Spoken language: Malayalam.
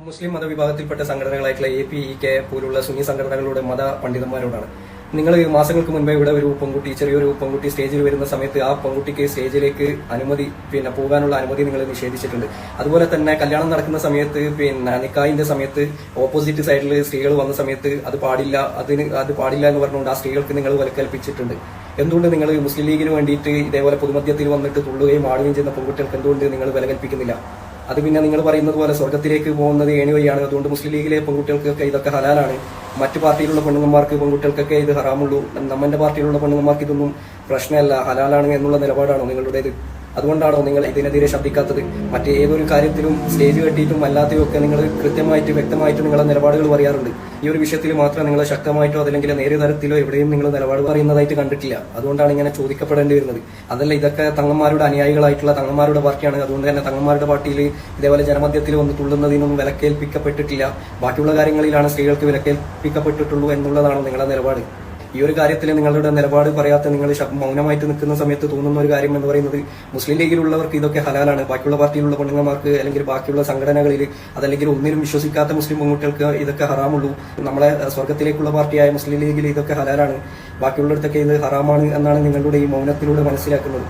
മുസ്ലിം മതവിഭാഗത്തിൽപ്പെട്ട സംഘടനകളായിട്ടുള്ള APEK പോലുള്ള സുന്നി സംഘടനകളുടെ മത പണ്ഡിതന്മാരോടാണ്. നിങ്ങൾ മാസങ്ങൾക്ക് മുൻപേ ഇവിടെ ഒരു പെൺകുട്ടി, ചെറിയൊരു പെൺകുട്ടി സ്റ്റേജിൽ വരുന്ന സമയത്ത് ആ പെൺകുട്ടിക്ക് സ്റ്റേജിലേക്ക് പോകാനുള്ള അനുമതി നിങ്ങൾ നിഷേധിച്ചിട്ടുണ്ട്. അതുപോലെ തന്നെ കല്യാണം നടക്കുന്ന സമയത്ത് നിക്കാഹിന്റെ സമയത്ത് ഓപ്പോസിറ്റ് സൈഡിൽ സ്ത്രീകൾ വന്ന സമയത്ത് അത് പാടില്ല എന്ന് പറഞ്ഞുകൊണ്ട് ആ സ്ത്രീകൾക്ക് നിങ്ങൾ വിലക്കൽപ്പിച്ചിട്ടുണ്ട്. എന്തുകൊണ്ട് നിങ്ങൾ മുസ്ലിം ലീഗിന് വേണ്ടിയിട്ട് ഇതേപോലെ പൊതുമധ്യത്തിൽ വന്നിട്ട് തുള്ളുകയും ആടുകയും ചെയ്യുന്ന പെൺകുട്ടികൾക്ക് എന്തുകൊണ്ട് നിങ്ങൾ വില കൽപ്പിക്കുന്നില്ല? അത് പിന്നെ നിങ്ങൾ പറയുന്നത് പോലെ സ്വർഗത്തിലേക്ക് പോകുന്നത് ഏണി വഴിയാണ്. അതുകൊണ്ട് മുസ്ലിം ലീഗിലെ പെൺകുട്ടികൾക്കൊക്കെ ഇതൊക്കെ ഹലാലാണ്. മറ്റു പാർട്ടിയിലുള്ള പെണ്ണുങ്ങന്മാർക്ക് പെൺകുട്ടികൾക്കൊക്കെ ഇത് ഹറാമുള്ളൂ. നമ്മുടെ പാർട്ടിയിലുള്ള പെണ്ണുങ്ങന്മാർക്ക് ഇതൊന്നും പ്രശ്നമല്ല, ഹലാലാണ് എന്നുള്ള നിലപാടാണോ നിങ്ങളുടേത്? അതുകൊണ്ടാണോ നിങ്ങൾ ഇതിനെതിരെ ശബ്ദിക്കാത്തത്? മറ്റേതൊരു കാര്യത്തിലും സ്റ്റേജ് കെട്ടിയിട്ടും അല്ലാത്തതൊക്കെ നിങ്ങൾ കൃത്യമായിട്ട് വ്യക്തമായിട്ട് നിങ്ങളുടെ നിലപാടുകൾ പറയാറുണ്ട്. ഈ ഒരു വിഷയത്തിൽ മാത്രം നിങ്ങൾ ശക്തമായിട്ടോ അതല്ലെങ്കിൽ നേരിയ തരത്തിലോ എവിടെയും നിങ്ങൾ നിലപാട് പറയുന്നതായിട്ട് കണ്ടിട്ടില്ല. അതുകൊണ്ടാണ് ഇങ്ങനെ ചോദിക്കപ്പെടേണ്ടി വരുന്നത്. അതല്ല, ഇതൊക്കെ തങ്ങന്മാരുടെ അനുയായികളായിട്ടുള്ള തങ്ങന്മാരുടെ പാർട്ടിയാണ്. അതുകൊണ്ട് തന്നെ തങ്ങന്മാരുടെ പാർട്ടിയിൽ ഇതേപോലെ ജനമധ്യത്തിൽ വന്ന് തുള്ളുന്നതിനൊന്നും വിലക്കേൽപ്പിക്കപ്പെട്ടിട്ടില്ല. ബാക്കിയുള്ള കാര്യങ്ങളിലാണ് സ്ത്രീകൾക്ക് വിലക്കേൽപ്പിക്കപ്പെട്ടിട്ടുള്ളൂ എന്നുള്ളതാണ് നിങ്ങളുടെ നിലപാട്. ഈ ഒരു കാര്യത്തിൽ നിങ്ങളുടെ നിലപാട് പറയാത്ത നിങ്ങൾ മൗനമായിട്ട് നിൽക്കുന്ന സമയത്ത് തോന്നുന്ന ഒരു കാര്യം എന്ന് പറയുന്നത് മുസ്ലിം ലീഗിലുള്ളവർക്ക് ഇതൊക്കെ ഹലാലാണ്, ബാക്കിയുള്ള പാർട്ടിയിലുള്ള പെണ്ണുങ്ങന്മാർക്ക് അല്ലെങ്കിൽ ബാക്കിയുള്ള സംഘടനകളിൽ അതല്ലെങ്കിൽ ഒന്നിനും വിശ്വസിക്കാത്ത മുസ്ലിം പെൺകുട്ടികൾക്ക് ഇതൊക്കെ ഹറാമുള്ളൂ. നമ്മളെ സ്വർഗത്തിലേക്കുള്ള പാർട്ടിയായ മുസ്ലിം ലീഗിൽ ഇതൊക്കെ ഹലാലാണ്, ബാക്കിയുള്ളിടത്തൊക്കെ ഇത് ഹറാമാണ് എന്നാണ് നിങ്ങളുടെ ഈ മൗനത്തിലൂടെ മനസ്സിലാക്കുന്നത്.